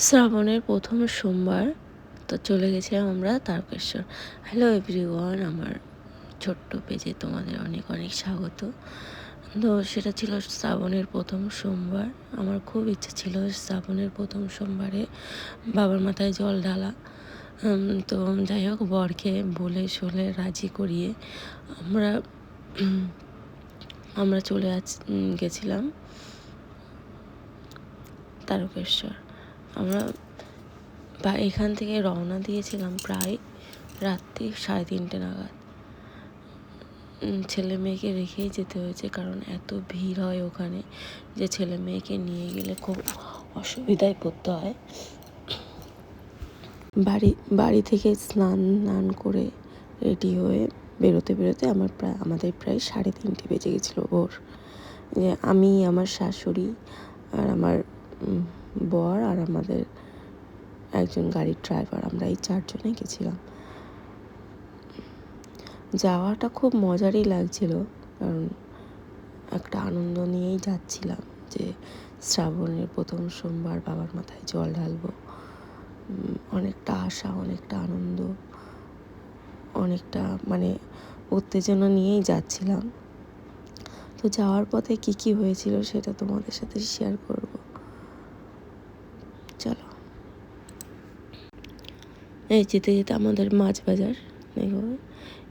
শ্রাবণের প্রথম সোমবার তো চলে গেছিলাম আমরা তারকেশ্বর। হ্যালো এভরিওয়ান, আমার ছোট্ট পেজে তোমাদের অনেক অনেক স্বাগত। তো সেটা ছিল শ্রাবণের প্রথম সোমবার। আমার খুব ইচ্ছা ছিল শ্রাবণের প্রথম সোমবারে বাবার মাথায় জল ঢালা। তো যাই হোক, বরকে বলে শোলে রাজি করিয়ে আমরা চলে গেছিলাম তারকেশ্বর। আমরা এখান থেকে রওনা দিয়েছিলাম প্রায় রাত্রি 3:30 নাগাদ। ছেলে মেয়েকে রেখেই যেতে হয়েছে, কারণ এত ভিড় হয় ওখানে যে ছেলে মেয়েকে নিয়ে গেলে খুব অসুবিধায় পড়তে হয়। বাড়ি থেকে স্নান করে রেডি হয়ে বেরোতে আমাদের প্রায় 3:30 বেজে গেছিলো ভোর। যে আমি, আমার শাশুড়ি আর আমার বর আর আমাদের একজন গাড়ির ড্রাইভার, আমরা এই 4 জনে গেছিলাম। যাওয়াটা খুব মজারই লাগছিল, কারণ একটা আনন্দ নিয়েই যাচ্ছিলাম যে শ্রাবণের প্রথম সোমবার বাবার মাথায় জল ঢালবো। অনেকটা আশা, অনেকটা আনন্দ, অনেকটা উত্তেজনা নিয়েই যাচ্ছিলাম। তো যাওয়ার পথে কি হয়েছিল সেটা তোমাদের সাথে শেয়ার করব। চলো। এই যেতে যেতে আমাদের মাছ বাজার, দেখো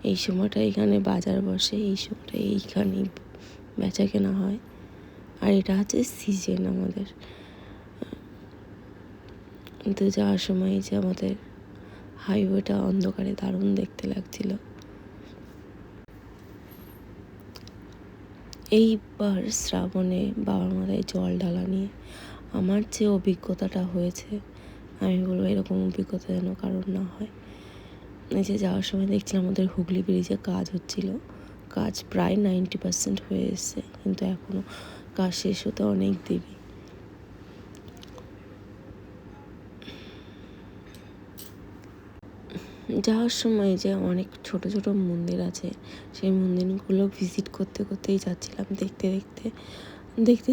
এই সময়টা এখানে বাজার বসে, এই সময়টা এইখানেই বেচা কেনা হয়। আর এটা হচ্ছে সিজন আমাদের। কিন্তু যাওয়ার সময় যে আমাদের হাইওয়েটা অন্ধকারে দারুণ দেখতে লাগছিল। এইবার শ্রাবণে বাবার মাথায় জল ঢালা নিয়ে আমার যে অভিজ্ঞতাটা হয়েছে, আমি বলবো এরকম অভিজ্ঞতা যেন কারোর না হয়। এই যে যাওয়ার সময় দেখছিলাম আমাদের হুগলি ব্রিজে কাজ হচ্ছিল, কাজ প্রায় 90% হয়ে এসছে, কিন্তু এখনও কাজ শেষ হতে অনেক দেরি। যাওয়ার সময় যে অনেক ছোট ছোট মন্দির আছে, সেই মন্দিরগুলো ভিজিট করতেই যাচ্ছিলাম। দেখতে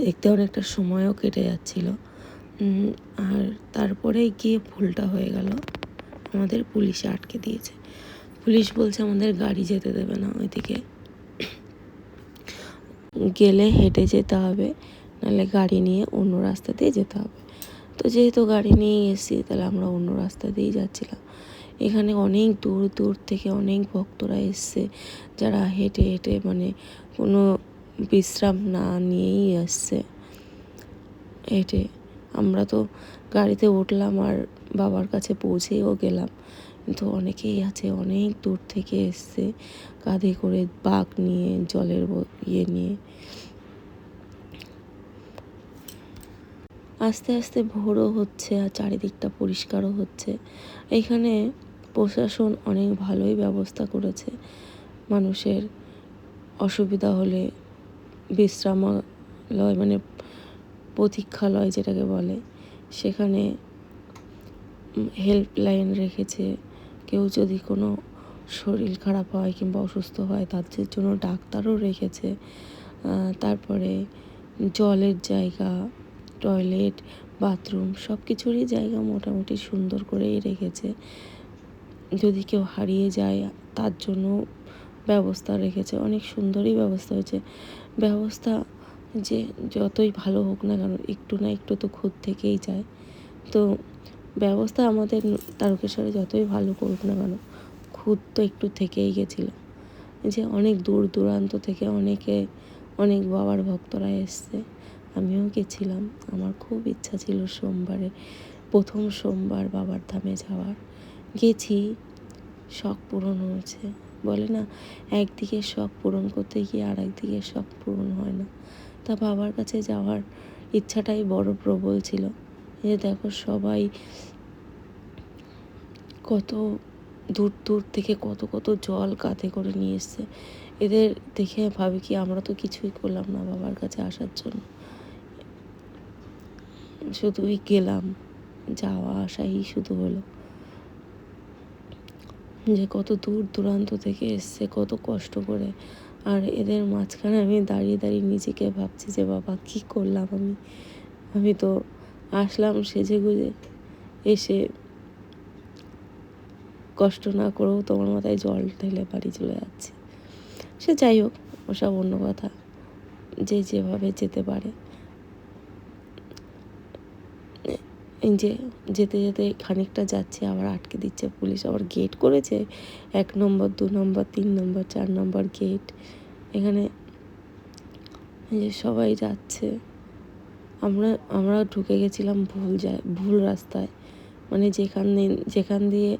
দেখতে অনেকটা সময়ও কেটে যাচ্ছিল। আর তারপরে গিয়ে ভুলটা হয়ে গেল, আমাদের পুলিশে আটকে দিয়েছে। পুলিশ বলছে আমাদের গাড়ি যেতে দেবে না ওইদিকে, গেলে হেঁটে যেতে হবে, নাহলে গাড়ি নিয়ে অন্য রাস্তা দিয়ে যেতে হবে। তো যেহেতু গাড়ি নিয়ে এসেছি, তাহলে আমরা অন্য রাস্তা দিয়েই যাচ্ছিলাম। এখানে অনেক দূর থেকে অনেক ভক্তরা এসছে, যারা হেঁটে কোনো বিশ্রাম না নিয়েই আসছে হেঁটে। আমরা তো গাড়িতে উঠলাম আর বাবার কাছে পৌঁছেও গেলাম, কিন্তু অনেকেই আছে অনেক দূর থেকে এসছে, কাঁধে করে বাঁক নিয়ে, জলের নিয়ে। আস্তে আস্তে ভোরও হচ্ছে আর চারিদিকটা পরিষ্কারও হচ্ছে। এখানে প্রশাসন অনেক ভালোই ব্যবস্থা করেছে। মানুষের অসুবিধা হলে বিশ্রামালয়, প্রতীক্ষালয় যেটাকে বলে, সেখানে হেল্পলাইন রেখেছে। কেউ যদি কোনো শরীর খারাপ হয় কিংবা অসুস্থ হয়, তাদের জন্য ডাক্তারও রেখেছে। তারপরে জলের জায়গা, টয়লেট, বাথরুম সব কিছুরই জায়গা মোটামুটি সুন্দর করেই রেখেছে। যদি কেউ হারিয়ে যায়, তার জন্য ব্যবস্থা রেখেছে, অনেক সুন্দরই ব্যবস্থা হয়েছে। ব্যবস্থা যে যতই ভালো হোক না কেন, একটু না একটু তো খুঁত থেকেই যায়। তো ব্যবস্থা আমাদের তারকেশ্বরে যতই ভালো করুক না কেন, খুঁত তো একটু থেকেই গেছিলো। যে অনেক দূর দূরান্ত থেকে অনেক বাবার ভক্তরা এসছে, আমিও গেছিলাম। আমার খুব ইচ্ছা ছিল প্রথম সোমবার বাবার ধামে যাওয়ার। গেছি, শখ পূরণ হয়েছে। বলে না, একদিকে শখ পূরণ করতে গিয়ে আর একদিকে শখ পূরণ হয় না। তা বাবার কাছে যাওয়ার ইচ্ছাটাই বড় প্রবল ছিল। যে দেখো, সবাই কত দূর থেকে কত জল কাঁধে করে নিয়ে এসছে। এদের দেখে ভাবি কি, আমরা তো কিছুই করলাম না বাবার কাছে আসার জন্য, শুধুই গেলাম, যাওয়া আসাই শুধু হলো। যে কত দূর দূরান্ত থেকে এসছে, কত কষ্ট করে। আর এদের মাঝখানে আমি দাঁড়িয়ে নিজেকে ভাবছি যে বাবা, কি করলাম আমি তো আসলাম সেজে গুজে, এসে কষ্ট না করেও তোমার মাথায় জল ঢেলে বাড়ি চলে যাচ্ছে। সে যাই হোক, ওসব অন্য কথা, যে যেভাবে যেতে পারে। এই যে যেতে যেতে খানিকটা যাচ্ছে, আবার আটকে দিচ্ছে পুলিশ, আবার গেট করেছে 1 নম্বর 2 নম্বর 3 নম্বর 4 নম্বর গেট। এখানে এই যে সবাই যাচ্ছে, আমরা ঢুকে গেছিলাম ভুল রাস্তায়, মানে যেখান দিয়ে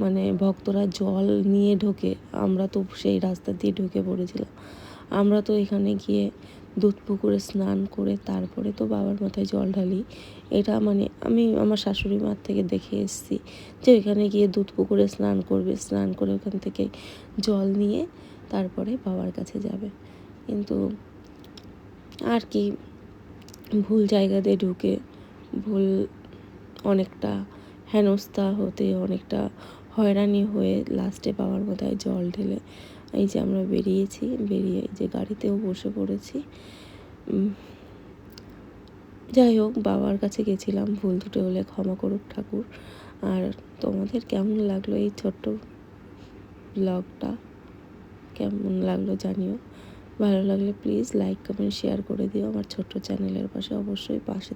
মানে ভক্তরা জল নিয়ে ঢোকে, আমরা তো সেই রাস্তা দিয়ে ঢুকে পড়েছিলাম। আমরা তো এখানে গিয়ে দুধ পুকুরে স্নান করে তারপরে তো বাবার মাথায় জল ঢালি। এটা মানে আমি আমার শাশুড়ি মার থেকে দেখে এসেছি যে এখানে গিয়ে দুধ পুকুরে স্নান করবে, স্নান করে ওখান থেকে জল নিয়ে তারপরে বাবার কাছে যাবে। কিন্তু আর কি, ভুল জায়গাতে ঢুকে ভুল অনেকটা হেনস্থা হতে, অনেকটা হয়রানি হয়ে লাস্টে বাবার মাথায় জল ঢেলে এই যে আমরা বেরিয়েছি, বেরিয়ে যে গাড়িতেও বসে পড়েছি। যাই হোক, বাবার কাছে গেছিলাম, ভুল ত্রুটি হলে ক্ষমা করুক ঠাকুর। আর তোমাদের কেমন লাগলো এই ছোট্ট ব্লগটা, কেমন লাগলো জানিও। ভালো লাগলে প্লিজ লাইক কমেন্ট শেয়ার করে দিও। আমার ছোট্ট চ্যানেলের পাশে অবশ্যই পাশে